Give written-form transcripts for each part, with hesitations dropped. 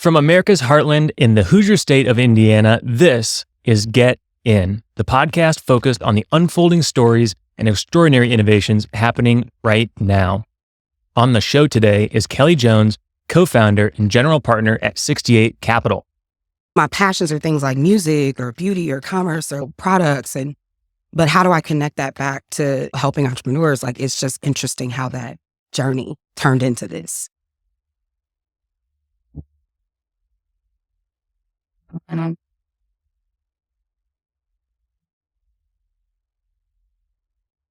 From America's heartland in the Hoosier state of Indiana, this is Get In, the podcast focused on the unfolding stories and extraordinary innovations happening right now. On the show today is Kelli Jones, co-founder and general partner at 68 Capital. My passions are things like music or beauty or commerce or products. But how do I connect that back to helping entrepreneurs? Like, it's just interesting how that journey turned into this.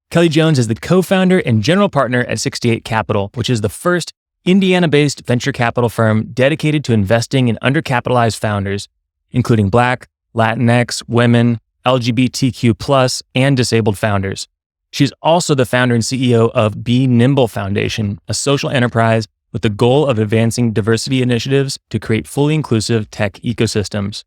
Kelli Jones is the co-founder and general partner at 68 Capital, which is the first Indiana-based venture capital firm dedicated to investing in undercapitalized founders, including Black, Latinx, women, LGBTQ+, and disabled founders. She's also the founder and CEO of Be Nimble Foundation, a social enterprise with the goal of advancing diversity initiatives to create fully inclusive tech ecosystems.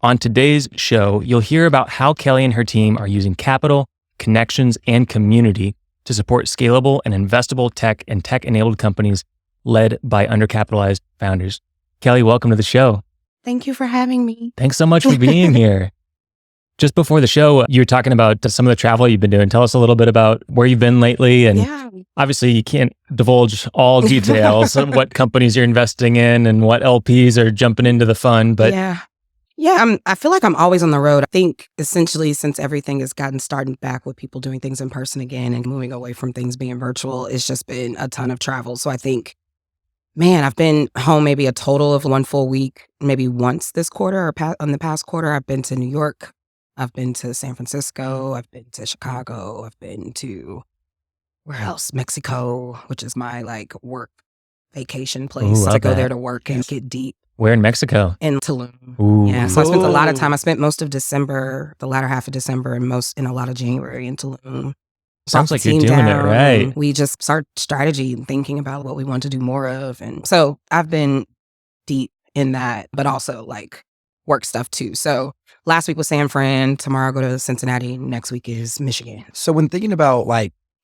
On today's show, you'll hear about how Kelli and her team are using capital, connections, and community to support scalable and investable tech and tech-enabled companies led by undercapitalized founders. Kelli, welcome to the show. Thank you for having me. Thanks so much for being here. Just before the show, you were talking about some of the travel you've been doing. Tell us a little bit about where you've been lately. And obviously, you can't divulge all details of what companies you're investing in and what LPs are jumping into the fund. But I feel like I'm always on the road. I think essentially since everything has gotten started back with people doing things in person again and moving away from things being virtual, it's just been a ton of travel. So I think, I've been home maybe a total of 1 full week, maybe once this quarter or on the past quarter. I've been to New York. I've been to San Francisco. I've been to Chicago. I've been to, where else? Mexico, which is my work vacation place to go there to work and get deep. Where in Mexico? In Tulum. Ooh. Yeah, so I spent a lot of time. I spent most of December, the latter half of December, and a lot of January in Tulum. Sounds like you're doing it right. We just start strategy and thinking about what we want to do more of. And so I've been deep in that, but also work stuff too. So last week was San Fran. Tomorrow I go to Cincinnati. Next week is Michigan. So when thinking about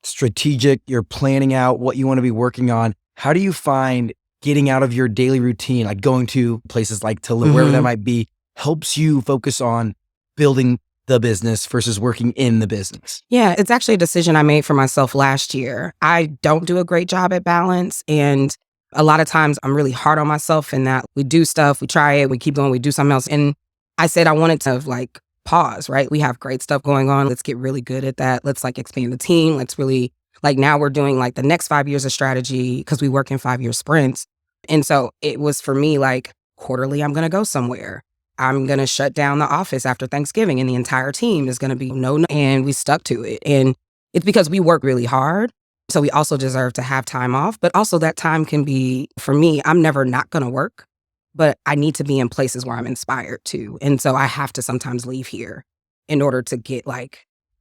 strategic, you're planning out what you want to be working on, how do you find getting out of your daily routine, like going to places like Tulum, wherever that might be, helps you focus on building the business versus working in the business? Yeah, it's actually a decision I made for myself last year. I don't do a great job at balance. And a lot of times I'm really hard on myself in that we do stuff, we try it, we keep going, we do something else. And I said I wanted to pause, right? We have great stuff going on. Let's get really good at that. Let's expand the team. Let's really now we're doing the next 5 years of strategy because we work in 5-year sprints. And so it was for me quarterly, I'm going to go somewhere. I'm going to shut down the office after Thanksgiving and the entire team is going to be no. And we stuck to it. And it's because we work really hard. So we also deserve to have time off. But also that time can be, for me, I'm never not going to work, but I need to be in places where I'm inspired too. And so I have to sometimes leave here in order to get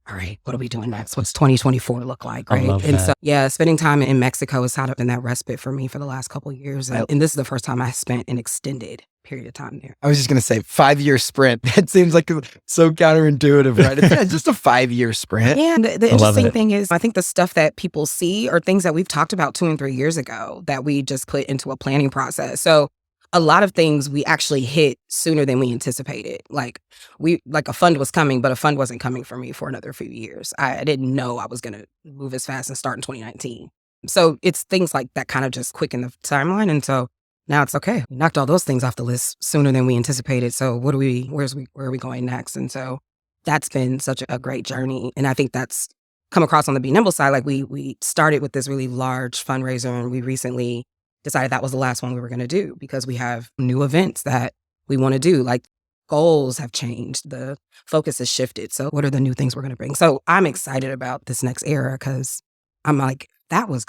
all right, what are we doing next? What's 2024 look like, right? I love and that. so, spending time in Mexico has been that respite for me for the last couple of years. And this is the first time I spent an extended period of time there. I was just going to say 5-year sprint. That seems so counterintuitive, right? It's just a 5-year sprint. Yeah, and the interesting thing is I think the stuff that people see are things that we've talked about 2 and 3 years ago that we just put into a planning process. So a lot of things we actually hit sooner than we anticipated. A fund was coming, but a fund wasn't coming for me for another few years. I didn't know I was going to move as fast and start in 2019. So it's things like that kind of just quicken the timeline. And so now it's okay. We knocked all those things off the list sooner than we anticipated. So where are we going next? And so that's been such a great journey. And I think that's come across on the Be Nimble side. We started with this really large fundraiser and we recently decided that was the last one we were going to do because we have new events that we want to do. Goals have changed. The focus has shifted. So what are the new things we're going to bring? So I'm excited about this next era because I'm that was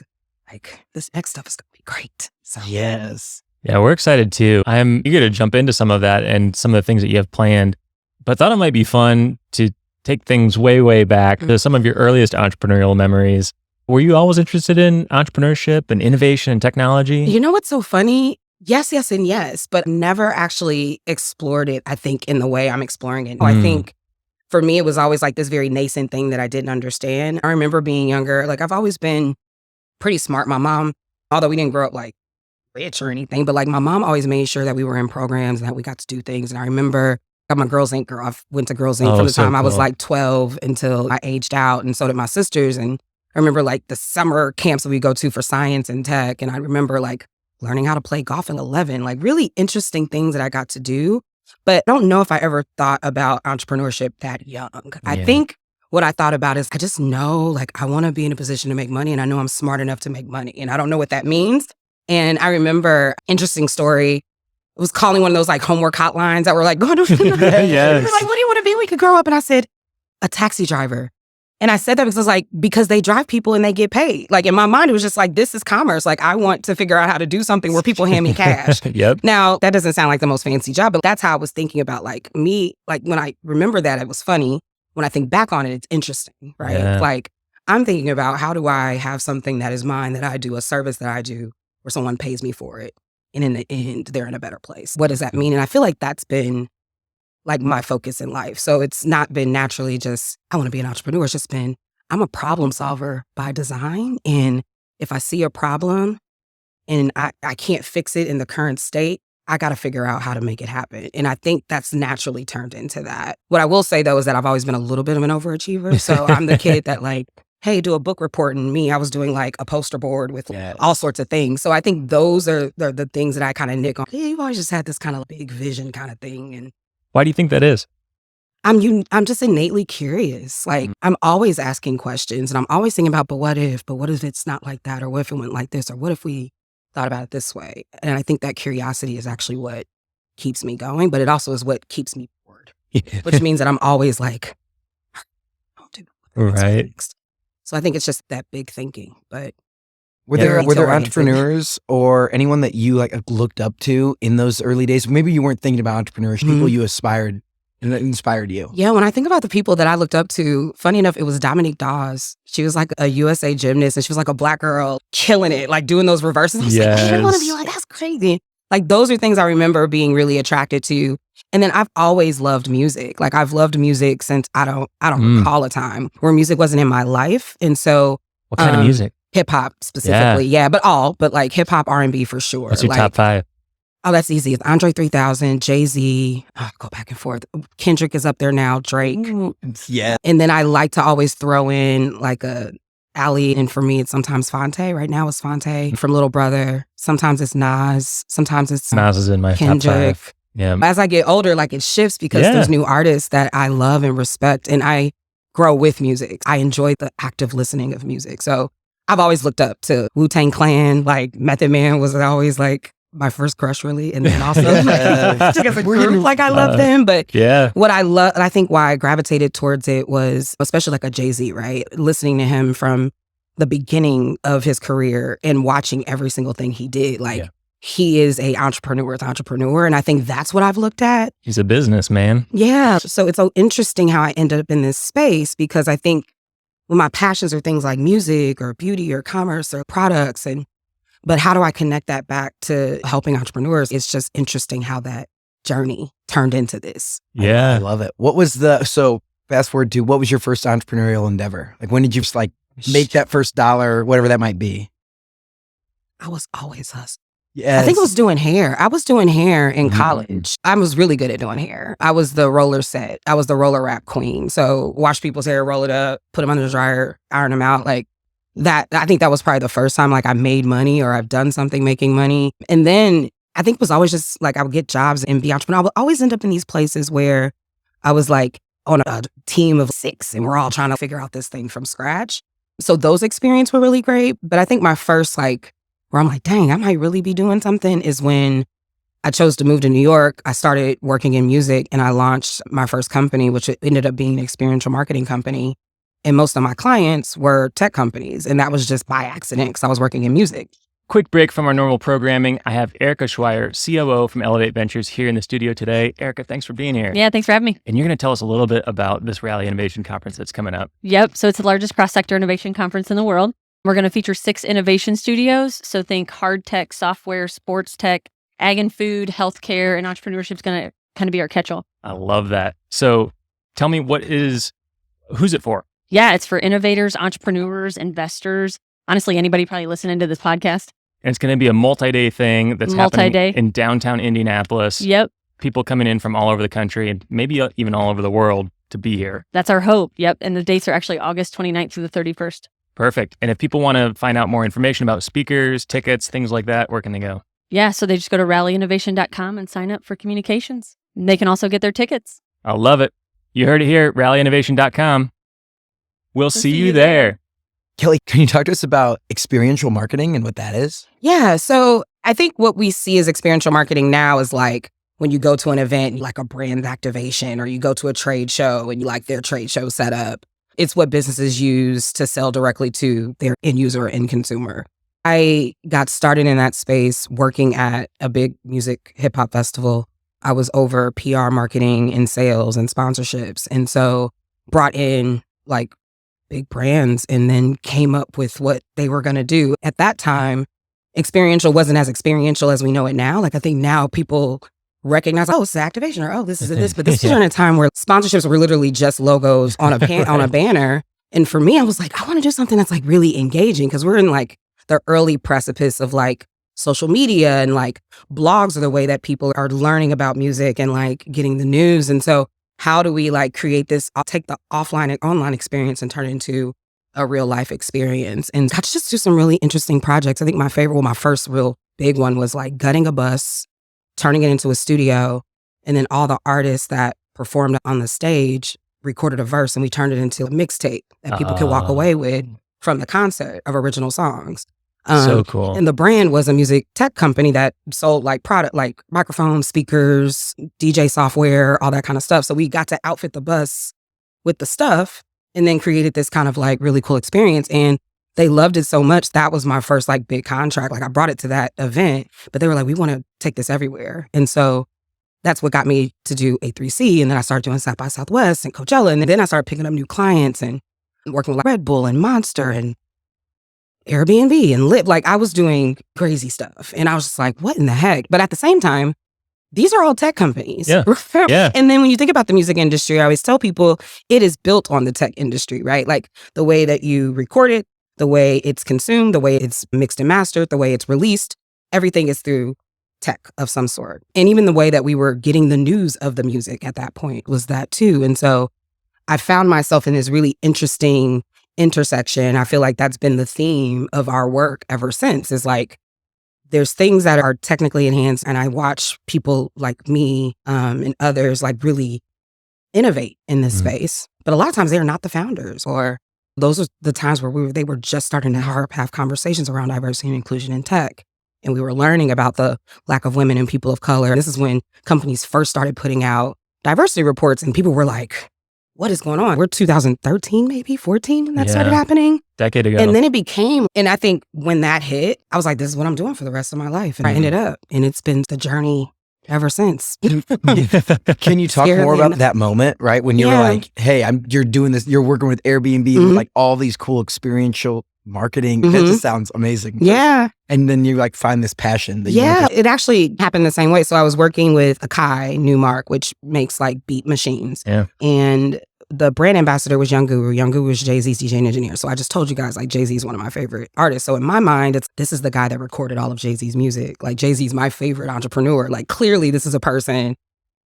this next stuff is going to be great. So yes. Yeah, we're excited too. I'm eager to jump into some of that and some of the things that you have planned. But I thought it might be fun to take things way, way back to some of your earliest entrepreneurial memories. Were you always interested in entrepreneurship and innovation and technology? You know what's so funny? Yes, and yes, but never actually explored it, I think, in the way I'm exploring it. I think for me, it was always this very nascent thing that I didn't understand. I remember being younger, I've always been pretty smart. My mom, although we didn't grow up rich or anything, but like my mom always made sure that we were in programs and that we got to do things. And I remember I'm a Girls Inc. girl. I went to Girls Inc. from the time I was like 12 until I aged out. And so did my sisters. And I remember like the summer camps that we go to for science and tech. And I remember like learning how to play golf at 11, like really interesting things that I got to do. But I don't know if I ever thought about entrepreneurship that young. I think what I thought about is I just know like I want to be in a position to make money and I know I'm smart enough to make money and I don't know what that means. And I remember, interesting story, it was calling one of those like homework hotlines that were like, going to, Yes. They were like, what do you want to be when you could grow up? And I said, a taxi driver. And I said that because I was like, because they drive people and they get paid. Like in my mind, it was just like, this is commerce. Like I want to figure out how to do something where people hand me cash. Yep. Now, that doesn't sound like the most fancy job, but that's how I was thinking about like me. Like when I remember that, it was funny. When I think back on it, it's interesting, right? Yeah. Like I'm thinking about how do I have something that is mine, that I do, a service that I do, where someone pays me for it. And in the end, they're in a better place. What does that mean? And I feel like that's been like my focus in life. So it's not been naturally just, I want to be an entrepreneur. It's just been, I'm a problem solver by design. And if I see a problem and I can't fix it in the current state, I got to figure out how to make it happen. And I think that's naturally turned into that. What I will say though, is that I've always been a little bit of an overachiever. So I'm the kid that like, hey, do a book report. And me, I was doing like a poster board with all sorts of things. So I think those are the things that I kind of nick on. Hey, you've always just had this kind of big vision kind of thing. And Why do you think that is? I'm just innately curious. Like I'm always asking questions and I'm always thinking about, but what if it's not like that? Or what if it went like this? Or what if we thought about it this way? And I think that curiosity is actually what keeps me going, but it also is what keeps me bored, which means that I'm always like, I'll do right. next. So I think it's just that big thinking. But were there entrepreneurs or anyone that you like looked up to in those early days? Maybe you weren't thinking about entrepreneurship, people you aspired and that inspired you. Yeah, when I think about the people that I looked up to, funny enough, it was Dominique Dawes. She was like a USA gymnast and she was like a Black girl killing it, like doing those reverses. I was like, I didn't want to be like, that's crazy. Like those are things I remember being really attracted to. And then I've always loved music. Like I've loved music since I don't recall a time where music wasn't in my life. And so what kind of music? Hip hop specifically. Yeah, but like hip hop, R&B for sure. What's your like, top 5? Oh, that's easy. It's Andre 3000, Jay-Z. Go back and forth. Kendrick is up there now. Drake. Yeah. And then I like to always throw in like a Ali, and for me, it's sometimes Fonte. Right now, it's Fonte from Little Brother. Sometimes it's Nas. Sometimes it's Nas is in my Kendrick. top 5. Yeah. As I get older, like it shifts because there's new artists that I love and respect, and I grow with music. I enjoy the active listening of music. So I've always looked up to Wu-Tang Clan. Like Method Man was always like my first crush, really, and then also just as a group, like I love them. But what I love, I think why I gravitated towards it was, especially like a Jay-Z, right? Listening to him from the beginning of his career and watching every single thing he did, like he is a entrepreneur, and I think that's what I've looked at. He's a businessman. Yeah, so it's so interesting how I ended up in this space because I think when my passions are things like music or beauty or commerce or products but how do I connect that back to helping entrepreneurs? It's just interesting how that journey turned into this. Yeah. I love it. What was so fast forward to, what was your first entrepreneurial endeavor? Like when did you just like make that first dollar, whatever that might be? I was always hustling. Yeah. I think I was doing hair. I was doing hair in college. I was really good at doing hair. I was the roller set. I was the roller wrap queen. So wash people's hair, roll it up, put them under the dryer, iron them out. Like that, I think that was probably the first time like I made money or I've done something making money. And then I think it was always just like I would get jobs and be entrepreneur. I would always end up in these places where I was like on a team of 6 and we're all trying to figure out this thing from scratch. So those experiences were really great. But I think my first like, where I'm like, dang, I might really be doing something is when I chose to move to New York. I started working in music and I launched my first company, which ended up being an experiential marketing company. And most of my clients were tech companies. And that was just by accident because I was working in music. Quick break from our normal programming. I have Erica Schweier, COO from Elevate Ventures, here in the studio today. Erica, thanks for being here. Yeah, thanks for having me. And you're going to tell us a little bit about this Rally Innovation Conference that's coming up. Yep. So it's the largest cross-sector innovation conference in the world. We're going to feature 6 innovation studios. So think hard tech, software, sports tech, ag and food, healthcare, and entrepreneurship is going to kind of be our catch-all. I love that. So tell me, who's it for? Yeah, it's for innovators, entrepreneurs, investors, honestly, anybody probably listening to this podcast. And it's going to be a multi-day thing that's happening Multi-day. in downtown Indianapolis. Yep. People coming in from all over the country and maybe even all over the world to be here. That's our hope. Yep. And the dates are actually August 29th through the 31st. Perfect. And if people want to find out more information about speakers, tickets, things like that, where can they go? Yeah. So they just go to rallyinnovation.com and sign up for communications. And they can also get their tickets. I love it. You heard it here, rallyinnovation.com. We'll see you there. Kelli, can you talk to us about experiential marketing and what that is? Yeah. So I think what we see as experiential marketing now is like when you go to an event, like a brand activation, or you go to a trade show and you like their trade show setup. It's what businesses use to sell directly to their end user or end consumer. I got started in that space working at a big music hip hop festival. I was over PR marketing and sales and sponsorships. And so brought in like big brands and then came up with what they were going to do. At that time, experiential wasn't as experiential as we know it now. Like I think now people recognize, oh, it's an activation, or oh, this is this. But this was during a time where sponsorships were literally just logos on a on a banner. And for me, I was like, I want to do something that's like really engaging, because we're in like the early precipice of like social media, and like blogs are the way that people are learning about music and like getting the news. And so how do we like create this? I'll take the offline and online experience and turn it into a real life experience. And got to just do some really interesting projects. I think my first real big one was like gutting a bus, turning it into a studio, and then all the artists that performed on the stage recorded a verse, and we turned it into a mixtape that people could walk away with from the concert of original songs. So cool. And the brand was a music tech company that sold like product, like microphones, speakers, DJ software, all that kind of stuff. So we got to outfit the bus with the stuff and then created this kind of like really cool experience. And they loved it so much. That was my first like big contract. Like I brought it to that event, but they were like, we want to take this everywhere. And so that's what got me to do A3C. And then I started doing South by Southwest and Coachella. And then I started picking up new clients and working with like Redbull and Monster and Airbnb and Lyft. Like I was doing crazy stuff. And I was just like, what in the heck? But at the same time, these are all tech companies. Yeah. Yeah. And then when you think about the music industry, I always tell people it is built on the tech industry, right? Like the way that you record it, the way it's consumed, the way it's mixed and mastered, the way it's released, everything is through tech of some sort. And even the way that we were getting the news of the music at that point was that too. And so I found myself in this really interesting intersection. I feel like that's been the theme of our work ever since, is like, there's things that are technically enhanced, and I watch people like me and others like really innovate in this space. But a lot of times they're not the founders, or those are the times where they were just starting to have conversations around diversity and inclusion in tech. And we were learning about the lack of women and people of color. This is when companies first started putting out diversity reports, and people were like, what is going on? We're 2013, maybe 14 when that started happening. Decade ago. And then it became, and I think when that hit, I was like, this is what I'm doing for the rest of my life. And I ended up, and it's been the journey ever since. Can you talk more about that moment, right? When you were like, hey, you're doing this, you're working with Airbnb, with like all these cool experiential marketing. That just sounds amazing. Yeah. And then you like find this passion. It actually happened the same way. So I was working with Akai Newmark, which makes like beat machines. Yeah. And the brand ambassador was Young Guru. Young Guru was Jay-Z's DJ and engineer. So I just told you guys, like, Jay-Z is one of my favorite artists. So in my mind, this is the guy that recorded all of Jay-Z's music. Like, Jay-Z's my favorite entrepreneur. Like, clearly this is a person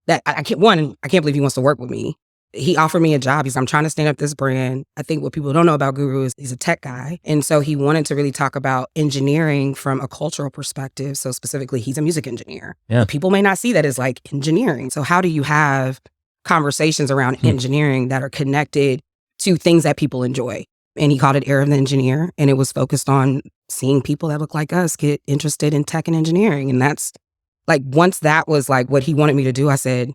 that I can't believe he wants to work with me. He offered me a job. He's, I'm trying to stand up this brand. I think what people don't know about Guru is he's a tech guy. And so he wanted to really talk about engineering from a cultural perspective. So specifically, he's a music engineer. Yeah. But people may not see that as like engineering. So how do you have conversations around engineering that are connected to things that people enjoy? And he called it Era of the Engineer. And it was focused on seeing people that look like us get interested in tech and engineering. And that's like, once that was like what he wanted me to do, I said,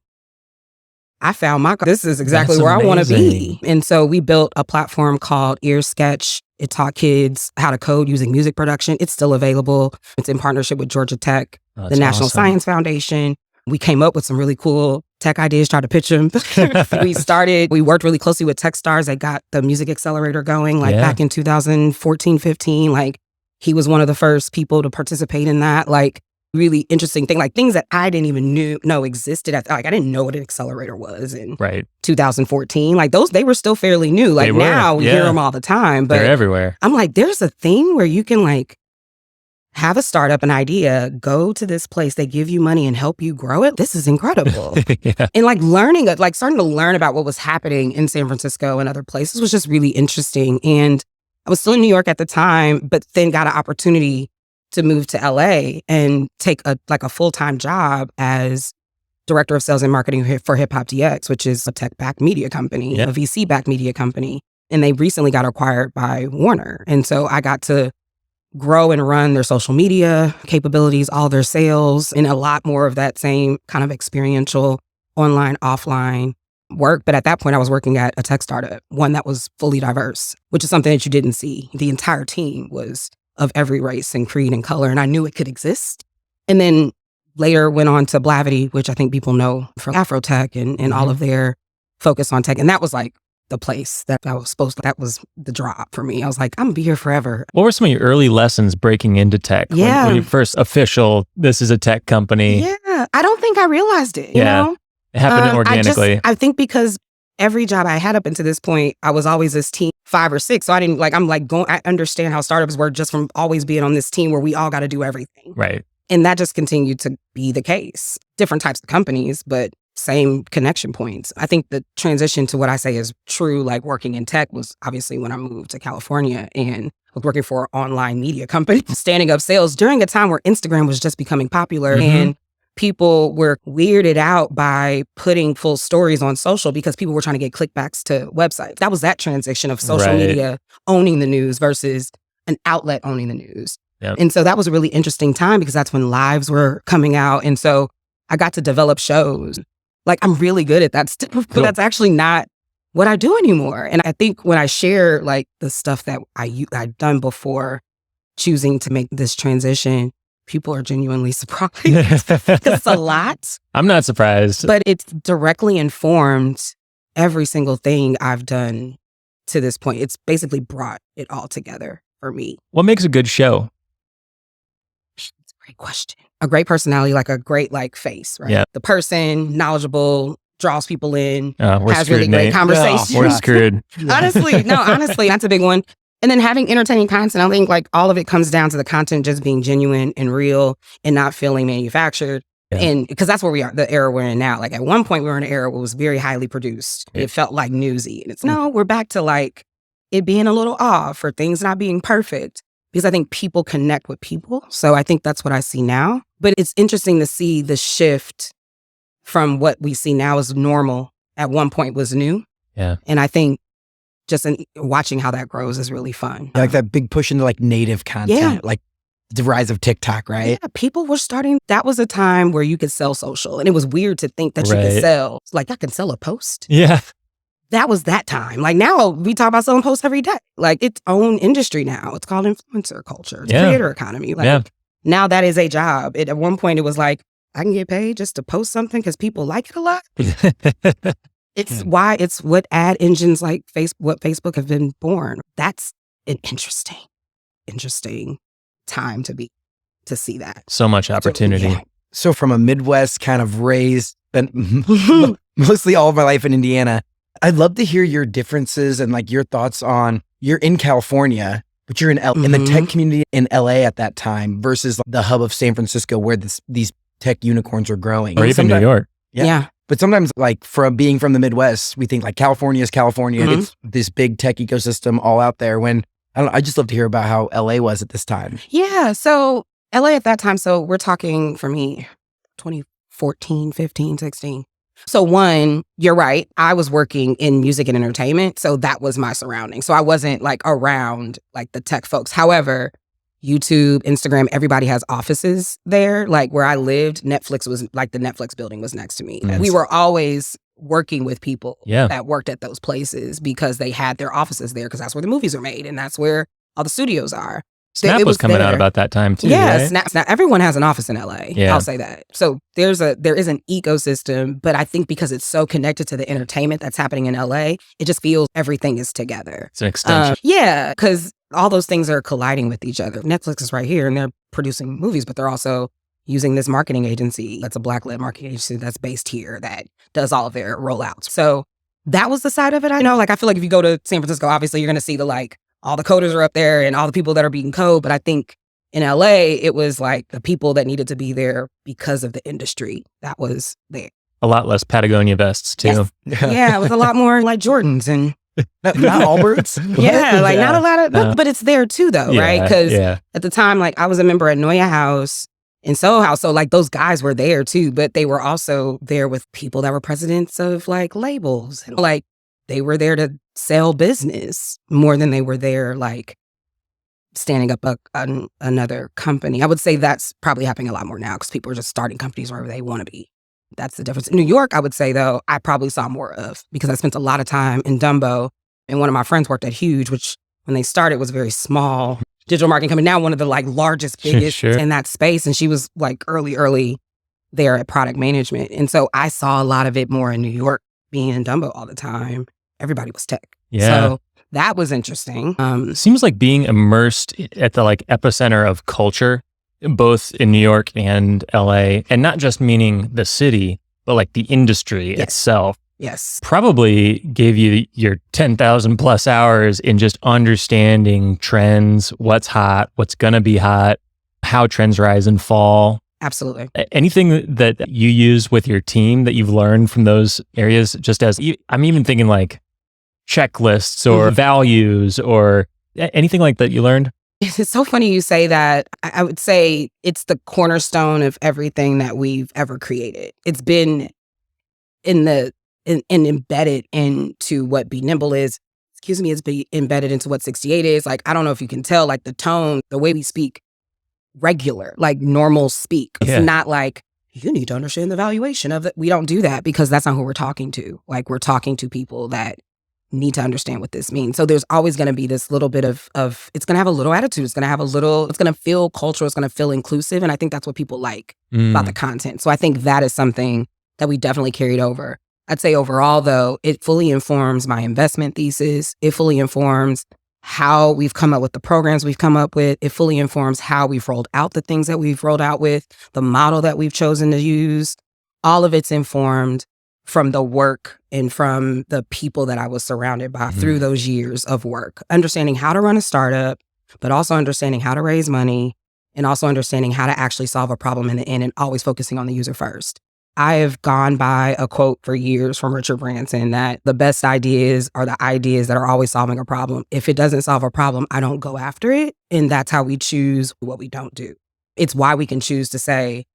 I found this is exactly where I want to be. And so we built a platform called Ear Sketch. It taught kids how to code using music production. It's still available. It's in partnership with Georgia Tech, the National Science Foundation. We came up with some really cool tech ideas, tried to pitch them. We worked really closely with Techstars. They got the music accelerator going like back in 2014, 15. Like he was one of the first people to participate in that. Like really interesting thing, like things that I didn't even know existed. I didn't know what an accelerator was in 2014. Like they were still fairly new. Like now we hear them all the time, but they're everywhere. I'm like, there's a thing where you can like have a startup, an idea, go to this place, they give you money and help you grow it. This is incredible. Yeah. And like starting to learn about what was happening in San Francisco and other places was just really interesting. And I was still in New York at the time, but then got an opportunity to move to LA and take a full-time job as director of sales and marketing for Hip Hop DX, which is a tech-backed media company, a VC-backed media company. And they recently got acquired by Warner. And so I got to grow and run their social media capabilities, all their sales, and a lot more of that same kind of experiential online, offline work. But at that point, I was working at a tech startup, one that was fully diverse, which is something that you didn't see. The entire team was of every race and creed and color, and I knew it could exist. And then later went on to Blavity, which I think people know from Afrotech and all of their focus on tech. And that was like the place that I was supposed to, that was the drop for me. I was like, I'm gonna be here forever. What were some of your early lessons breaking into tech? When you first official, this is a tech company. Yeah, I don't think I realized it, you know? It happened organically. I think because every job I had up until this point, I was always this team 5 or 6. So I didn't I understand how startups work just from always being on this team where we all got to do everything. Right. And that just continued to be the case. Different types of companies, but same connection points. I think the transition to what I say is true, like working in tech, was obviously when I moved to California and was working for an online media company, standing up sales during a time where Instagram was just becoming popular and people were weirded out by putting full stories on social because people were trying to get clickbacks to websites. That was that transition of social media owning the news versus an outlet owning the news. Yep. And so that was a really interesting time because that's when lives were coming out. And so I got to develop shows. Like, I'm really good at that stuff, but that's actually not what I do anymore. And I think when I share like the stuff that I'd done before choosing to make this transition, people are genuinely surprised. It's a lot. I'm not surprised. But it's directly informed every single thing I've done to this point. It's basically brought it all together for me. What makes a good show? It's a great question. A great personality, like a great face, right? Yeah. The person, knowledgeable, draws people in, we're has screwed, really great Nate. conversations. We're screwed. Honestly, that's a big one. And then having entertaining content, I think like all of it comes down to the content just being genuine and real and not feeling manufactured. Yeah. And because that's where we are, the era we're in now. Like at one point we were in an era where it was very highly produced. Yeah. It felt like newsy. And we're back to like it being a little off or things not being perfect because I think people connect with people. So I think that's what I see now. But it's interesting to see the shift from what we see now as normal at one point was new. Yeah. And I think just watching how that grows is really fun. Yeah, like that big push into like native content, like the rise of TikTok, right? Yeah, people were starting. That was a time where you could sell social, and it was weird to think that you could sell. Like I can sell a post. Yeah, that was that time. Like now we talk about selling posts every day. Like its own industry now. It's called influencer culture. It's creator economy. Like now that is a job. At one point it was like I can get paid just to post something because people like it a lot. It's why it's what ad engines like Facebook have been born. That's an interesting time to see that. So much opportunity. Yeah. So from a Midwest kind of raised, and mostly all of my life in Indiana, I'd love to hear your differences and like your thoughts on, you're in California, but you're in in the tech community in LA at that time versus the hub of San Francisco where these tech unicorns are growing. Or even New York. Yeah. But sometimes like being from the Midwest, we think like California is California. It's this big tech ecosystem all out there when, I just love to hear about how LA was at this time. Yeah. So LA at that time, so we're talking for me, 2014, 15, 16. So one, you're right. I was working in music and entertainment. So that was my surrounding. So I wasn't like around like the tech folks. However, YouTube, Instagram, everybody has offices there. Like where I lived, Netflix was like the Netflix building was next to me. Nice. We were always working with people that worked at those places because they had their offices there because that's where the movies are made and that's where all the studios are. Snap was coming out about that time too. Yeah, right? Snap. Everyone has an office in LA. Yeah. I'll say that. So there is an ecosystem, but I think because it's so connected to the entertainment that's happening in LA, it just feels everything is together. It's an extension. Yeah, because all those things are colliding with each other. Netflix is right here and they're producing movies, but they're also using this marketing agency that's a Black-led marketing agency that's based here that does all of their rollouts. So that was the side of it. I know, like I feel like if you go to San Francisco, obviously you're going to see all the coders are up there and all the people that are beating code. But I think In LA, it was like the people that needed to be there because of the industry that was there. A lot less Patagonia vests too. Yes. Yeah, it was a lot more like Jordans and not Allbirds. not a lot of, but it's there too though, right? Because at the time, like I was a member at Noya House and Soho House. So like those guys were there too, but they were also there with people that were presidents of like labels. And like they were there to sell business more than they were there like standing up another company. I would say that's probably happening a lot more now because people are just starting companies wherever they want to be. That's the difference. In New York, I would say, though, I probably saw more of because I spent a lot of time in Dumbo. And one of my friends worked at Huge, which when they started was a very small digital marketing company. Now one of the like largest, biggest in that space. And she was like early there at product management. And so I saw a lot of it more in New York, being in Dumbo all the time. Everybody was tech. Yeah. So that was interesting. Seems like being immersed at the like epicenter of culture, both in New York and LA, and not just meaning the city, but like the industry itself. Yes. Probably gave you your 10,000 plus hours in just understanding trends, what's hot, what's going to be hot, how trends rise and fall. Absolutely. Anything that you use with your team that you've learned from those areas, just as I'm even thinking like checklists or values or anything like that you learned? It's so funny you say that. I would say it's the cornerstone of everything that we've ever created. It's been embedded into what Be Nimble is. It's been embedded into what 68 is. Like, I don't know if you can tell, like the tone, the way we speak regular, like normal speak. It's not like, you need to understand the valuation of it. We don't do that because that's not who we're talking to. Like, we're talking to people that need to understand what this means. So there's always going to be this little bit of it's going to have a little attitude. It's going to feel cultural. It's going to feel inclusive. And I think that's what people like about the content. So I think that is something that we definitely carried over. I'd say overall, though, it fully informs my investment thesis. It fully informs how we've come up with the programs we've come up with. It fully informs how we've rolled out the things that we've rolled out with, the model that we've chosen to use. All of it's informed from the work and from the people that I was surrounded by through those years of work, understanding how to run a startup, but also understanding how to raise money and also understanding how to actually solve a problem in the end and always focusing on the user first. I have gone by a quote for years from Richard Branson that the best ideas are the ideas that are always solving a problem. If it doesn't solve a problem, I don't go after it. And that's how we choose what we don't do. It's why we can choose to say,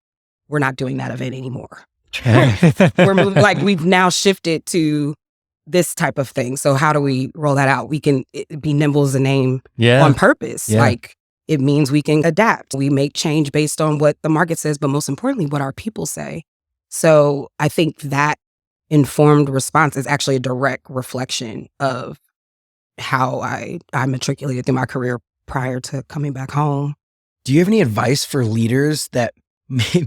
we're not doing that event anymore. We're moving, like we've now shifted to this type of thing. So how do we roll that out? Be nimble as a name on purpose. Like it means we can adapt. We make change based on what the market says, but most importantly, what our people say. So I think that informed response is actually a direct reflection of how I matriculated through my career prior to coming back home. Do you have any advice for leaders that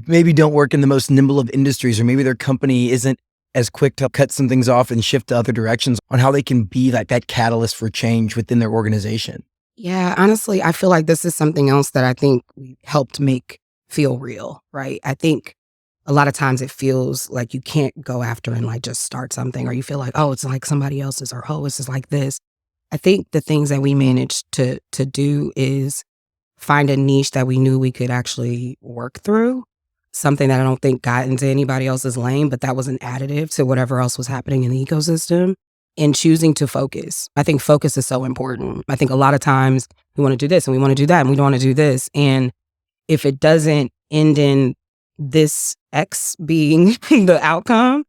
maybe don't work in the most nimble of industries, or maybe their company isn't as quick to cut some things off and shift to other directions, on how they can be like that catalyst for change within their organization? Yeah, honestly, I feel like this is something else that I think we helped make feel real, right? I think a lot of times it feels like you can't go after and like just start something, or you feel like, oh, it's like somebody else's, or oh, it's just like this. I think the things that we managed to do is find a niche that we knew we could actually work through, something that I don't think got into anybody else's lane, but that was an additive to whatever else was happening in the ecosystem, and choosing to focus. I think focus is so important. I think a lot of times we want to do this and we want to do that and we don't want to do this. And if it doesn't end in this X being the outcome,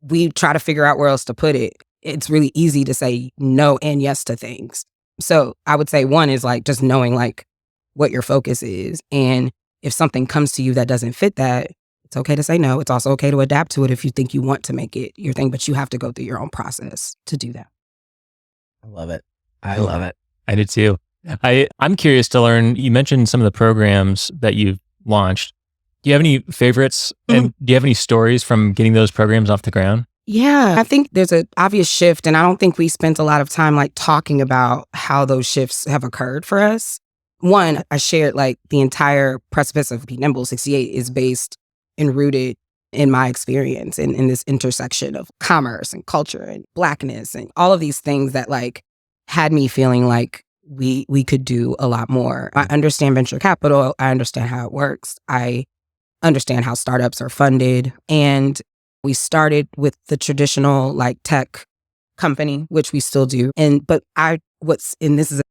we try to figure out where else to put it. It's really easy to say no and yes to things. So I would say one is like just knowing like what your focus is. And if something comes to you that doesn't fit that, it's okay to say no. It's also okay to adapt to it if you think you want to make it your thing, but you have to go through your own process to do that. I love it. I love it. I did too. I'm curious to learn, you mentioned some of the programs that you've launched. Do you have any favorites and do you have any stories from getting those programs off the ground? Yeah, I think there's an obvious shift, and I don't think we spent a lot of time like talking about how those shifts have occurred for us. One, I shared like the entire precipice of Be Nimble 68 is based and rooted in my experience in this intersection of commerce and culture and Blackness and all of these things that like had me feeling like we could do a lot more. I understand venture capital. I understand how it works. I understand how startups are funded. And we started with the traditional like tech company, which we still do. And this is a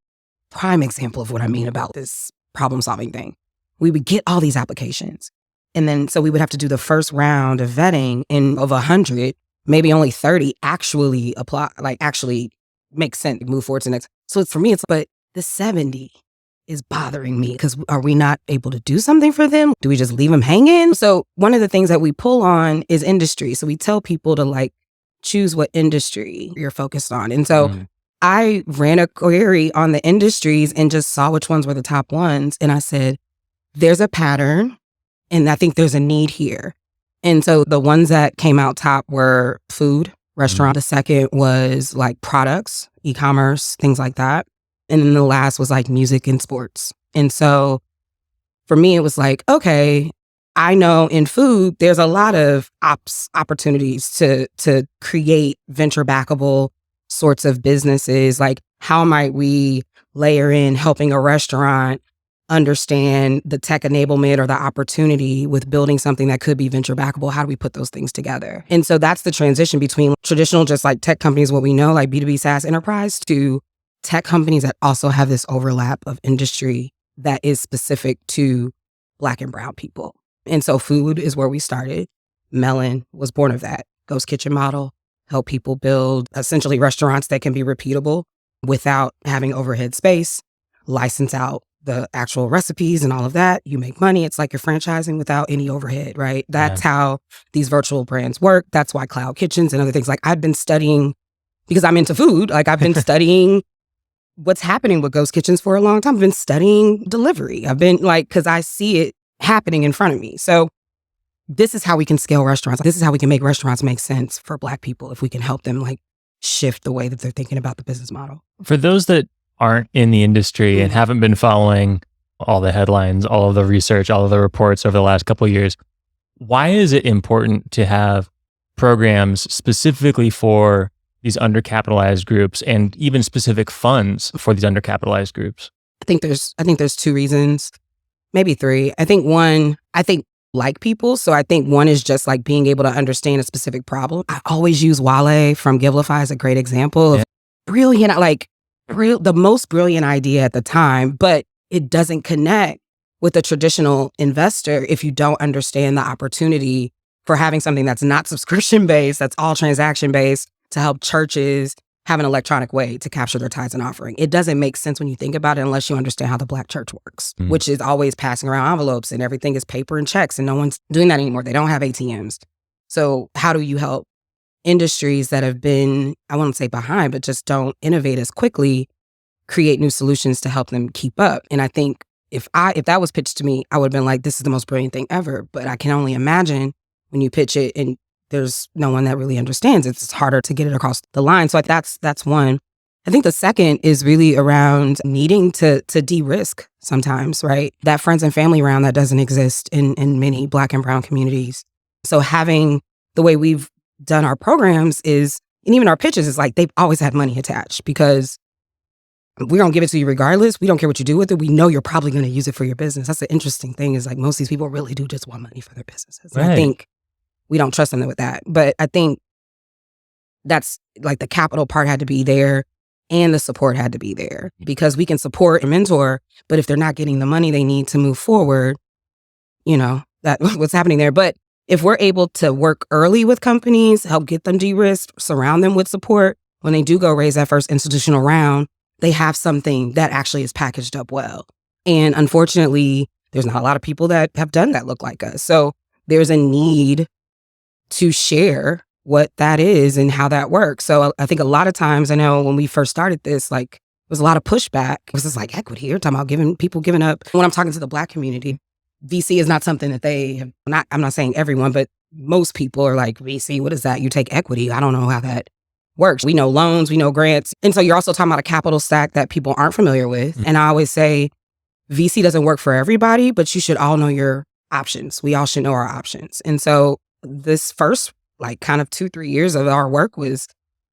prime example of what I mean about this problem solving thing. We would get all these applications. And then so we would have to do the first round of vetting, and of 100, maybe only 30 actually apply, like actually make sense, move forward to the next. So for me, but the 70 is bothering me because are we not able to do something for them? Do we just leave them hanging? So one of the things that we pull on is industry. So we tell people to like choose what industry you're focused on. And so I ran a query on the industries and just saw which ones were the top ones. And I said, there's a pattern and I think there's a need here. And so the ones that came out top were food, restaurant. The second was like products, e-commerce, things like that. And then the last was like music and sports. And so for me, it was like, okay, I know in food, there's a lot of opportunities to create venture backable sorts of businesses. Like how might we layer in helping a restaurant understand the tech enablement or the opportunity with building something that could be venture backable? How do we put those things together? And so that's the transition between traditional, just like tech companies, what we know, like B2B SaaS enterprise, to tech companies that also have this overlap of industry that is specific to Black and brown people. And so food is where we started. Melon was born of that. Ghost Kitchen model, help people build essentially restaurants that can be repeatable without having overhead space, license out the actual recipes and all of that. You make money. It's like you're franchising without any overhead, right? That's how these virtual brands work. That's why cloud kitchens and other things. Like I've been studying, because I'm into food, like I've been studying what's happening with ghost kitchens for a long time. I've been studying delivery. I've been like, because I see it happening in front of me. So this is how we can scale restaurants. This is how we can make restaurants make sense for Black people, if we can help them like shift the way that they're thinking about the business model. For those that aren't in the industry and haven't been following all the headlines, all of the research, all of the reports over the last couple of years, why is it important to have programs specifically for these undercapitalized groups and even specific funds for these undercapitalized groups? I think there's two reasons, maybe three. I think one, like people. So I think one is just like being able to understand a specific problem. I always use Wale from Givelify as a great example of brilliant, the most brilliant idea at the time, but it doesn't connect with a traditional investor if you don't understand the opportunity for having something that's not subscription based, that's all transaction based, to help churches have an electronic way to capture their tithes and offering. It doesn't make sense when you think about it unless you understand how the Black church works, which is always passing around envelopes and everything is paper and checks, and no one's doing that anymore. They don't have ATMs. So how do you help industries that have been, I won't say behind, but just don't innovate as quickly, create new solutions to help them keep up? And I think if that was pitched to me, I would have been like, this is the most brilliant thing ever. But I can only imagine when you pitch it and there's no one that really understands it, it's harder to get it across the line. So that's one. I think the second is really around needing to de-risk sometimes, right? That friends and family round that doesn't exist in many Black and brown communities. So having the way we've done our programs is, and even our pitches, is like they've always had money attached, because we're going to give it to you regardless. We don't care what you do with it. We know you're probably going to use it for your business. That's the interesting thing, is like most of these people really do just want money for their businesses. Right. I think we don't trust them with that. But I think that's like the capital part had to be there and the support had to be there, because we can support and mentor, but if they're not getting the money they need to move forward, that's what's happening there. But if we're able to work early with companies, help get them de-risked, surround them with support, when they do go raise that first institutional round, they have something that actually is packaged up well. And unfortunately, there's not a lot of people that have done that look like us. So there's a need to share what that is and how that works. So I think a lot of times, I know when we first started this, like there was a lot of pushback. It was just like equity. You're talking about people giving up. When I'm talking to the Black community, VC is not something that they have, I'm not saying everyone, but most people are like, VC, what is that? You take equity. I don't know how that works. We know loans, we know grants. And so you're also talking about a capital stack that people aren't familiar with. Mm-hmm. And I always say VC doesn't work for everybody, but you should all know your options. We all should know our options. And so this first kind of 2-3 years of our work was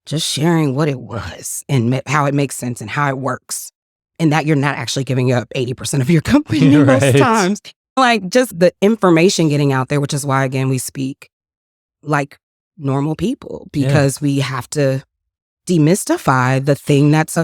just sharing what it was and how it makes sense and how it works. and that you're not actually giving up 80% of your company most times. Like just the information getting out there, which is why, again, we speak like normal people because we have to demystify the thing that's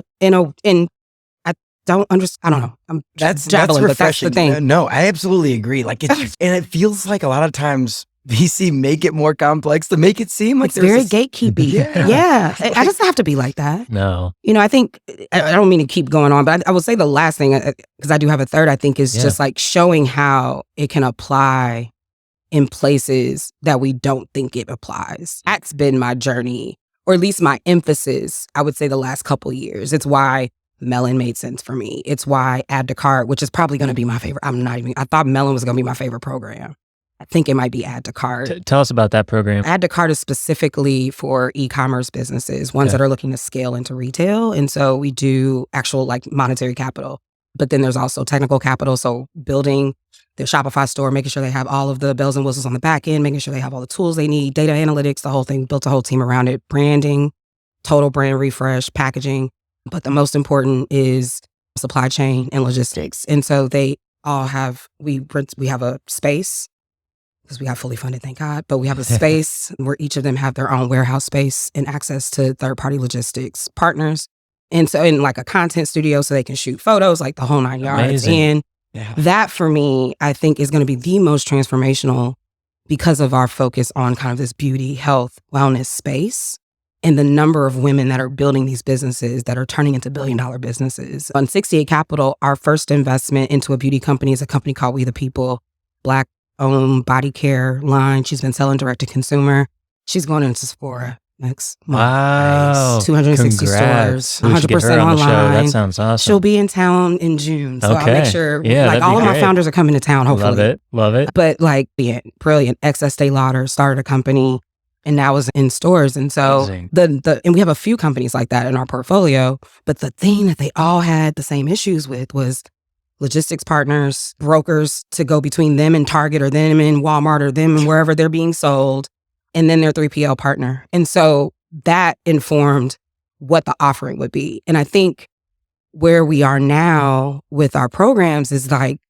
I don't understand. I don't know. That's jabbling, refreshing. But that's the thing. No, I absolutely agree. Like it's, and it feels like a lot of times VC make it more complex to make it seem like it's very gatekeepy. Yeah. I just have to be like that. No. You know, I think, I don't mean to keep going on, but I will say the last thing, because I do have a third, I think is just like showing how it can apply in places that we don't think it applies. That's been my journey, or at least my emphasis, I would say the last couple of years. It's why Melon made sense for me. It's why Add to Cart, which is probably going to be my favorite. I thought Melon was going to be my favorite program. I think it might be Add to Cart. Tell us about that program. Add to Cart is specifically for e-commerce businesses, ones that are looking to scale into retail. And so we do actual like monetary capital, but then there's also technical capital. So building their Shopify store, making sure they have all of the bells and whistles on the back end, making sure they have all the tools they need, data analytics, the whole thing, built a whole team around it, branding, total brand refresh, packaging. But the most important is supply chain and logistics. And so they all have, we have a space, because we got fully funded, thank God. But we have a space where each of them have their own warehouse space and access to third-party logistics partners. And so in like a content studio so they can shoot photos, like the whole 9 yards. Amazing. And that for me, I think is going to be the most transformational because of our focus on kind of this beauty, health, wellness space and the number of women that are building these businesses that are turning into billion-dollar businesses. On 68 Capital, our first investment into a beauty company is a company called We the People, Black-owned body care line. She's been selling direct to consumer. She's going into Sephora next month. Wow. 260 Congrats. stores, We should get her 100% on the show. online. That sounds awesome. She'll be in town in June. So I'll make sure, like all of my founders are coming to town, hopefully. Love it. But like, brilliant. Estee Lauder started a company and now is in stores. And so and we have a few companies like that in our portfolio. But the thing that they all had the same issues with was logistics partners, brokers to go between them and Target or them and Walmart or them and wherever they're being sold, and then their 3PL partner. And so that informed what the offering would be. And I think where we are now with our programs is like,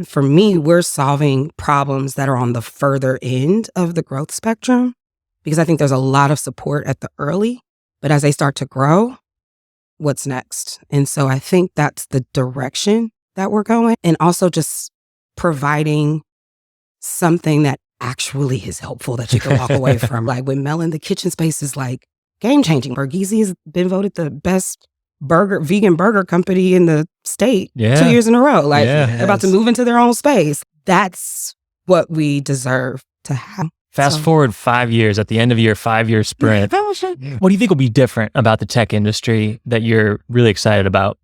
for me, we're solving problems that are on the further end of the growth spectrum, because I think there's a lot of support at the early, but as they start to grow, what's next? And so I think that's the direction that we're going. And also just providing something that actually is helpful that you can walk away from. Like with Melon, the kitchen space is like game changing. Burgese has been voted the best vegan burger company in the state 2 years in a row. Like they're about to move into their own space. That's what we deserve to have. Fast forward 5 years, at the end of your 5-year sprint, what do you think will be different about the tech industry that you're really excited about?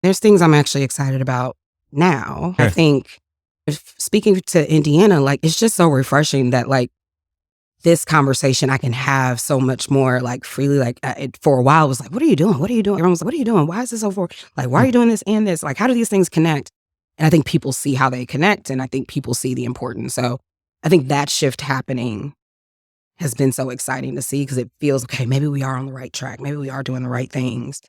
There's things I'm actually excited about now. I think speaking to Indiana, like it's just so refreshing that like this conversation I can have so much more like freely. Like for a while it was like, what are you doing? What are you doing? Everyone was like, what are you doing? Why is this so for? Like, why are you doing this and this? Like, how do these things connect? And I think people see how they connect, and I think people see the importance. So I think that shift happening has been so exciting to see, because it feels, okay, maybe we are on the right track. Maybe we are doing the right things.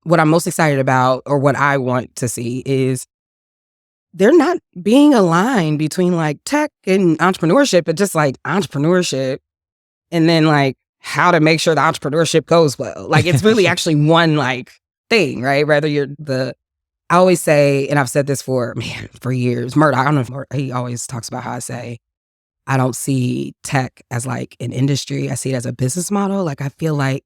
What I'm most excited about, or what I want to see, is they're not being aligned between like tech and entrepreneurship, but just like entrepreneurship, and then like how to make sure the entrepreneurship goes well. Like it's really actually one like thing, right? Rather I always say, and I've said this for years, Murdoch, I don't know if he always talks about how I say, I don't see tech as like an industry. I see it as a business model. Like I feel like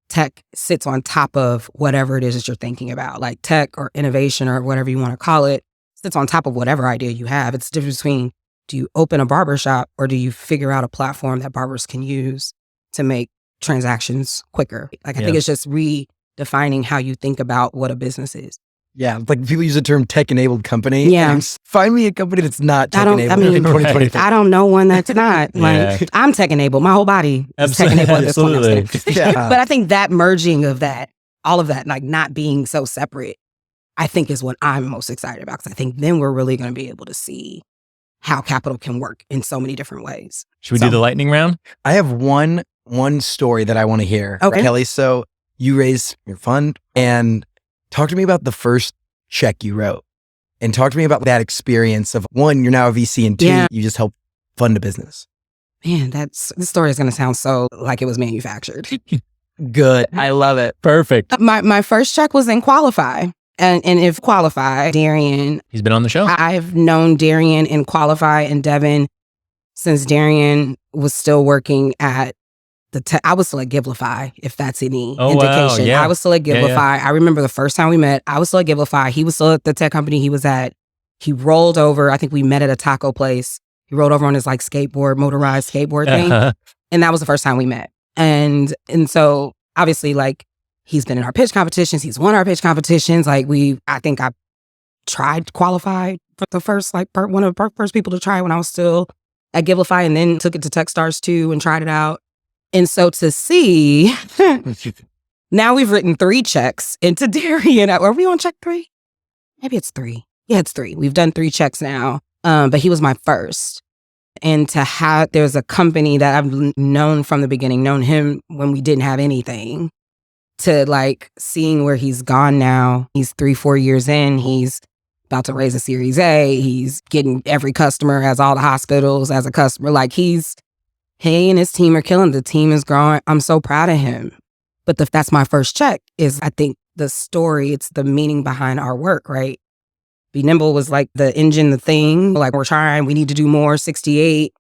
tech sits on top of whatever it is that you're thinking about, like tech or innovation or whatever you want to call it, sits on top of whatever idea you have. It's the difference between, do you open a barbershop or do you figure out a platform that barbers can use to make transactions quicker? Like I think it's just redefining how you think about what a business is. Yeah, like people use the term tech-enabled company. Yeah. Find me a company that's not tech-enabled in 2023. I don't know one that's not. Like, I'm tech-enabled. My whole body is tech-enabled at this point. But I think that merging of that, all of that, like not being so separate, I think is what I'm most excited about. Because I think then we're really going to be able to see how capital can work in so many different ways. Should we do the lightning round? I have one story that I want to hear, okay. Kelli. So you raise your fund, and Talk to me about the first check you wrote and talk to me about that experience of one, you're now a VC, and two, you just helped fund a business. Man, this story is going to sound so like it was manufactured. Good. I love it. Perfect. My first check was in Qualify. And if Qualify, Darian. He's been on the show. I've known Darian and Qualify and Devin since Darian was still working at I was still at Givelify, if that's any indication. Wow, yeah. I was still at Givelify. Yeah. I remember the first time we met, I was still at Givelify. He was still at the tech company he was at. He rolled over. I think we met at a taco place. He rolled over on his like motorized skateboard thing. And that was the first time we met. And so obviously like he's been in our pitch competitions. He's won our pitch competitions. Like I think I tried Qualify for the first, like one of the first people to try when I was still at Givelify, and then took it to Techstars too and tried it out. And so to see, now we've written 3 checks into Darian. Are we on check 3? Maybe it's 3. Yeah, it's 3. We've done 3 checks now. But he was my first. And there's a company that I've known from the beginning, known him when we didn't have anything, to like seeing where he's gone now. He's 3-4 years in. He's about to raise a Series A. He's getting every customer, has all the hospitals as a customer. Like he and his team are killing. The team is growing. I'm so proud of him. But that's my first check is, I think, the story. It's the meaning behind our work, right? Be Nimble was like the engine, the thing. Like we're trying, we need to do more. 68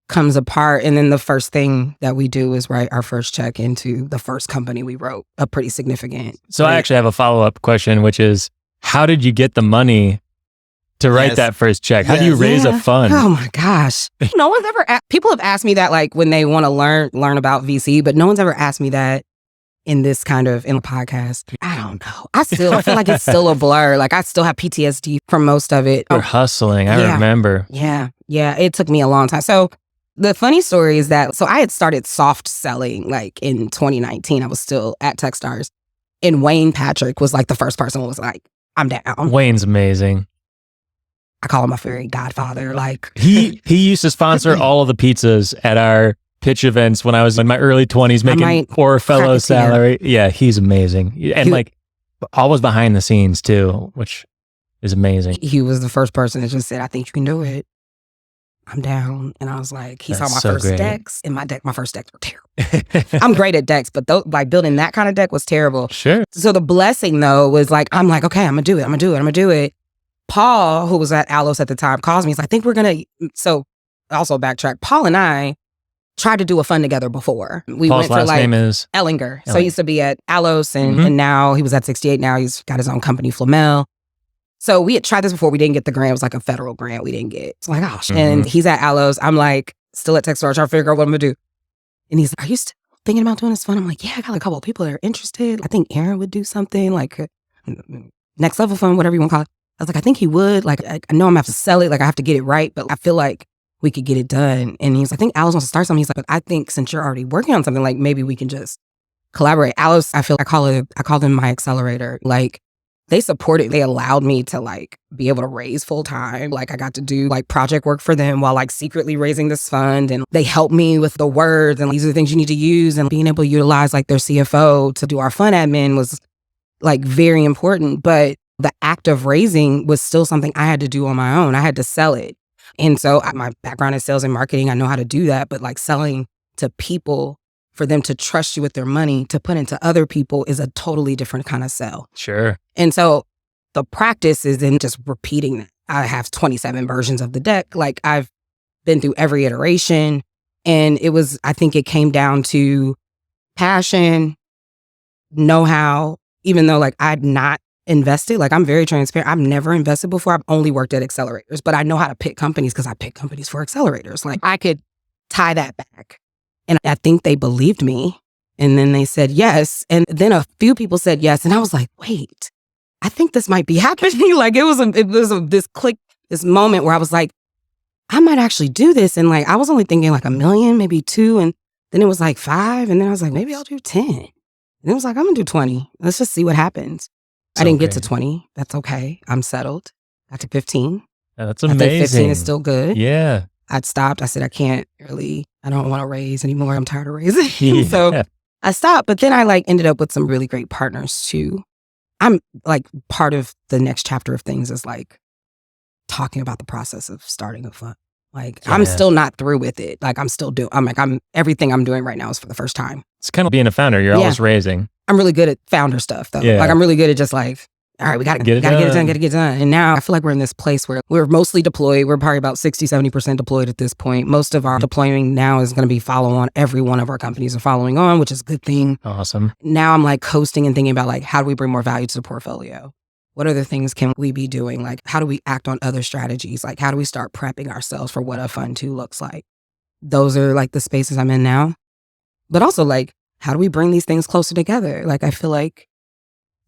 comes apart. And then the first thing that we do is write our first check into the first company we wrote, a pretty significant. So I actually have a follow-up question, which is, how did you get the money to write that first check? How do you raise a fund? Oh my gosh. No one's ever people have asked me that like when they want to learn about VC, but no one's ever asked me that in a podcast. I don't know. I feel like it's still a blur. Like I still have PTSD from most of it. You're hustling. I remember. Yeah. It took me a long time. So the funny story is that, I had started soft selling like in 2019. I was still at Techstars, and Wayne Patrick was like the first person who was like, I'm down. Wayne's amazing. I call him my fairy godfather. Like he used to sponsor all of the pizzas at our pitch events when I was in my early 20s, making poor fellow salary. Yeah, he's amazing. And like always behind the scenes too, which is amazing. He was the first person that just said, I think you can do it. I'm down. And I was like, he saw my first decks, and my first decks were terrible. I'm great at decks, but like building that kind of deck was terrible. Sure. So the blessing though was like, I'm like, okay, I'm gonna do it. Paul, who was at Alos at the time, calls me. He's like, I think we're gonna, so also backtrack. Paul and I tried to do a fund together before. Paul's last name is? Ellinger. So he used to be at Alos and now he was at 68. Now he's got his own company, Flamel. So we had tried this before. We didn't get the grant. It was like a federal grant we didn't get. It's like, oh, shit. And he's at Alos. I'm like, still at Techstars, trying to figure out what I'm gonna do. And he's like, are you still thinking about doing this fund? I'm like, yeah, I got a couple of people that are interested. I think Aaron would do something like next level fund, whatever you want to call it. I was like, I think he would. Like, I know I'm gonna have to sell it. Like, I have to get it right, but I feel like we could get it done. And he's like, I think Alos wants to start something. He's like, but I think since you're already working on something, like maybe we can just collaborate. Alos, I call them my accelerator. Like, they supported, they allowed me to like be able to raise full time. Like I got to do like project work for them while like secretly raising this fund. And they helped me with the words and these are the things you need to use, and being able to utilize like their CFO to do our fund admin was like very important. But the act of raising was still something I had to do on my own. I had to sell it. And so my background is sales and marketing. I know how to do that, but like selling to people for them to trust you with their money to put into other people is a totally different kind of sell. Sure. And so the practice is in just repeating that. I have 27 versions of the deck. Like I've been through every iteration, and I think it came down to passion, know-how, even though like I'd not invested. Like I'm very transparent. I've never invested before. I've only worked at accelerators, but I know how to pick companies because I pick companies for accelerators. Like I could tie that back. And I think they believed me. And then they said yes. And then a few people said yes. And I was like, wait, I think this might be happening. Like it was this click, this moment where I was like, I might actually do this. And like, I was only thinking like $1 million, maybe 2. And then it was like 5. And then I was like, maybe I'll do 10. And it was like, I'm gonna do 20. Let's just see what happens. I didn't get to 20. That's okay. I'm settled. Got to 15. That's amazing. I think 15 is still good. Yeah. I'd stopped. I said, I don't want to raise anymore. I'm tired of raising. So I stopped. But then I like ended up with some really great partners too. I'm like, part of the next chapter of things is like talking about the process of starting a fund. Like, I'm still not through with it. Like, everything I'm doing right now is for the first time. It's kind of being a founder. You're always raising. I'm really good at founder stuff though. Yeah. Like, I'm really good at just like, all right, we gotta get it done. And now I feel like we're in this place where we're mostly deployed. We're probably about 60-70% deployed at this point. Most of our deploying now is going to be follow on. Every one of our companies are following on, which is a good thing. Awesome. Now I'm like coasting and thinking about like, how do we bring more value to the portfolio? What other things can we be doing? Like, how do we act on other strategies? Like, how do we start prepping ourselves for what a fund 2 looks like? Those are like the spaces I'm in now. But also like, how do we bring these things closer together? Like, I feel like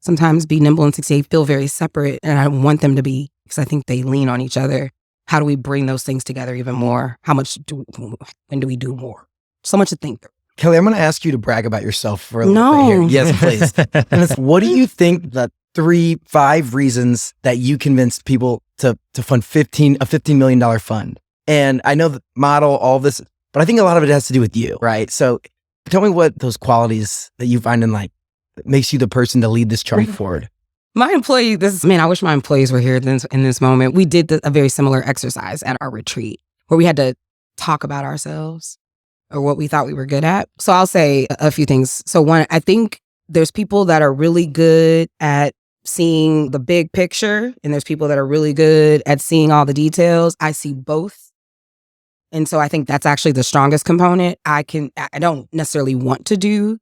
sometimes Be Nimble and 68 feel very separate, and I want them to be, because I think they lean on each other. How do we bring those things together even more? When do we do more? So much to think through. Kelli, I'm going to ask you to brag about yourself for a little bit here. Yes, please. And what do you think the 5 reasons that you convinced people to fund a $15 million fund? And I know the model, all this, but I think a lot of it has to do with you, right? So tell me what those qualities that you find in like, that makes you the person to lead this charge forward. My employee, I wish my employees were here in this moment. We did a very similar exercise at our retreat where we had to talk about ourselves or what we thought we were good at. So I'll say a few things. So one, I think there's people that are really good at seeing the big picture, and there's people that are really good at seeing all the details. I see both. And so I think that's actually the strongest component. I don't necessarily want to do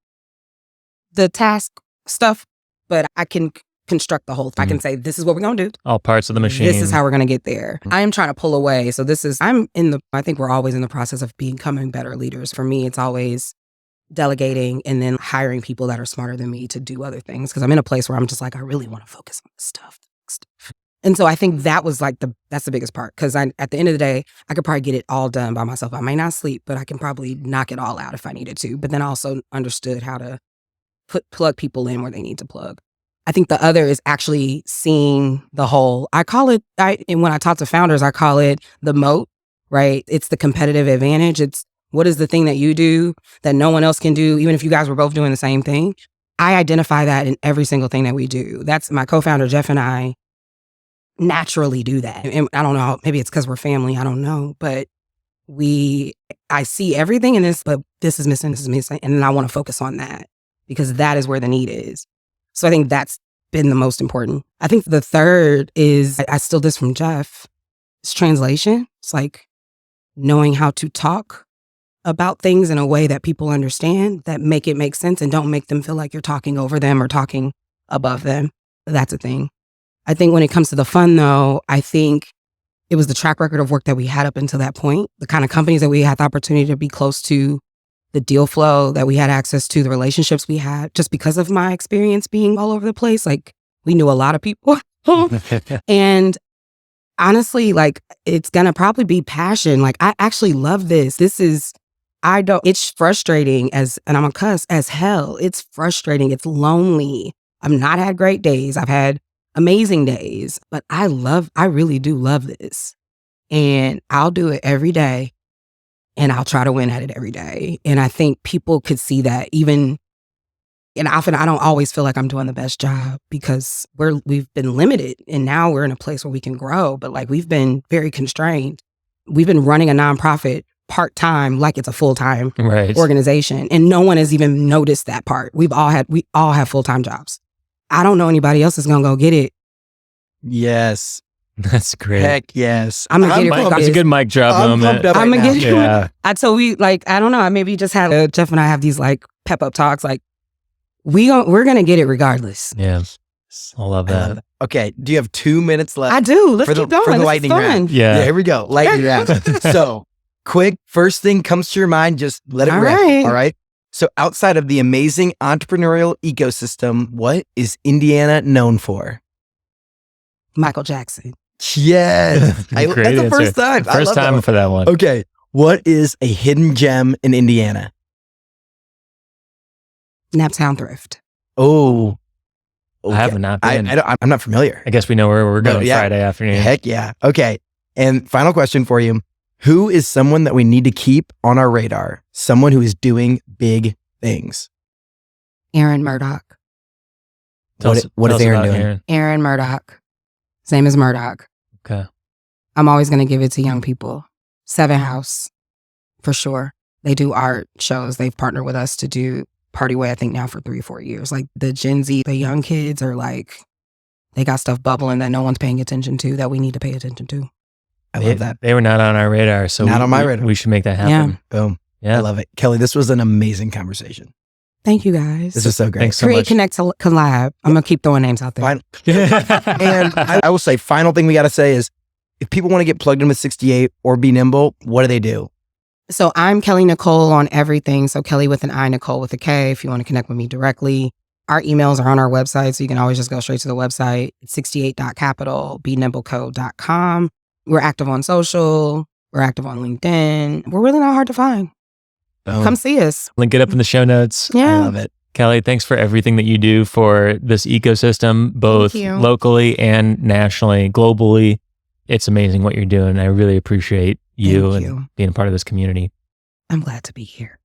the task stuff, but I can construct the whole thing. I can say, this is what we're going to do. All parts of the machine. This is how we're going to get there. I am trying to pull away. So I think we're always in the process of becoming better leaders. For me, it's always delegating and then hiring people that are smarter than me to do other things. Because I'm in a place where I'm just like, I really want to focus on this stuff. And so I think that was like that's the biggest part. Because at the end of the day, I could probably get it all done by myself. I may not sleep, but I can probably knock it all out if I needed to. But then I also understood how to plug people in where they need to plug. I think the other is actually seeing the whole. And when I talk to founders, I call it the moat, right? It's the competitive advantage. It's what is the thing that you do that no one else can do, even if you guys were both doing the same thing. I identify that in every single thing that we do. That's my co-founder, Jeff, and I naturally do that. And I don't know, maybe it's because we're family, I don't know, but I see everything in this, but this is missing, and then I want to focus on that because that is where the need is. So I think that's been the most important. I think the third is, I stole this from Jeff, it's translation. It's like knowing how to talk about things in a way that people understand, that make it make sense and don't make them feel like you're talking over them or talking above them. That's a thing. I think when it comes to the fund though, I think it was the track record of work that we had up until that point, the kind of companies that we had the opportunity to be close to, the deal flow that we had access to, the relationships we had, just because of my experience being all over the place. Like, we knew a lot of people. And honestly, like, it's gonna probably be passion. Like, I actually love this. It's frustrating and I'm a cuss as hell. It's frustrating. It's lonely. I've not had great days. I've had amazing days, but I really do love this. And I'll do it every day. And I'll try to win at it every day. And I think people could see that and often I don't always feel like I'm doing the best job because we've been limited and now we're in a place where we can grow, but like we've been very constrained. We've been running a nonprofit part-time like it's a full-time organization, and no one has even noticed that part. We all have full-time jobs. I don't know anybody else is going to go get it. Yes. That's great. Heck yes. I'm gonna get it. It's a good mic drop moment. I'm gonna get it. Yeah. I don't know. I maybe just have Jeff and I have these like pep up talks. Like we're gonna get it regardless. Yeah, I love that. Okay. Do you have 2 minutes left? I do. Let's keep going. For the This lightning is fun. round. Yeah. Here we go. Lightning round. So quick, first thing comes to your mind, just let it rip. Right. All right. So outside of the amazing entrepreneurial ecosystem, what is Indiana known for? Michael Jackson. Yes. Great That's the answer. first time. I First love time that. for that one. Okay. What is a hidden gem in Indiana? Naptown Thrift. Oh. I have not been. I'm not familiar. I guess we know where we're going Friday afternoon. Heck yeah. Okay. And final question for you. Who is someone that we need to keep on our radar? Someone who is doing big things. Aaron Murdoch. What is Aaron doing? Aaron Murdoch. His name is Murdoch. Okay. I'm always going to give it to young people. 7 House, for sure. They do art shows. They've partnered with us to do Party Way, I think now for 3 or 4 years. Like the Gen Z, the young kids are like, they got stuff bubbling that no one's paying attention to that we need to pay attention to. I love that. They were not on our radar, so Not on my radar. We should make that happen. Boom. Yeah. I love it. Kelli, this was an amazing conversation. Thank you guys. This is so great. Thanks so Create, much. Connect, Collab. I'm going to keep throwing names out there. Fine. And I will say, final thing we got to say is, if people want to get plugged in with 68 or be nimble, what do they do? So I'm Kelli Nicole on everything. So Kelli with an I, Nicole with a K, if you want to connect with me directly. Our emails are on our website, so you can always just go straight to the website. It's 68.capital, benimbleco.com. We're active on social. We're active on LinkedIn. We're really not hard to find. Boom. Come see us. Link it up in the show notes. Yeah. I love it. Kelli, thanks for everything that you do for this ecosystem, both Thank you. locally and nationally, globally. It's amazing what you're doing. I really appreciate you Thank and you. being a part of this community. I'm glad to be here.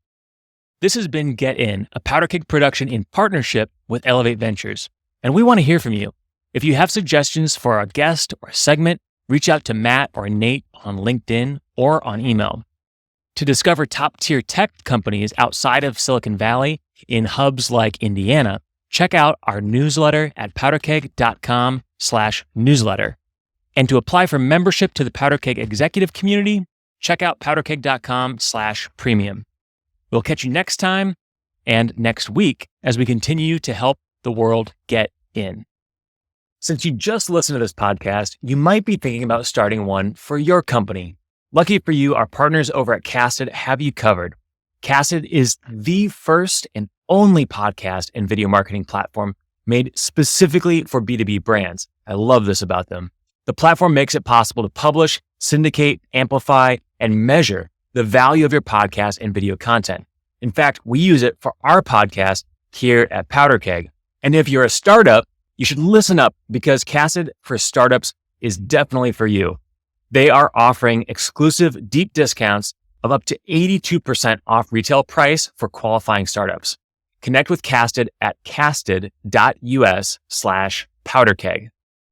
This has been Get In, a Powder Keg production in partnership with Elevate Ventures. And we want to hear from you. If you have suggestions for a guest or a segment, reach out to Matt or Nate on LinkedIn or on email. To discover top-tier tech companies outside of Silicon Valley in hubs like Indiana, check out our newsletter at powderkeg.com/newsletter. And to apply for membership to the Powder Keg executive community, check out powderkeg.com/premium. We'll catch you next time and next week as we continue to help the world get in. Since you just listened to this podcast, you might be thinking about starting one for your company. Lucky for you, our partners over at Casted have you covered. Casted is the first and only podcast and video marketing platform made specifically for B2B brands. I love this about them. The platform makes it possible to publish, syndicate, amplify, and measure the value of your podcast and video content. In fact, we use it for our podcast here at Powder Keg. And if you're a startup, you should listen up because Casted for Startups is definitely for you. They are offering exclusive deep discounts of up to 82% off retail price for qualifying startups. Connect with Casted at casted.us/powderkeg.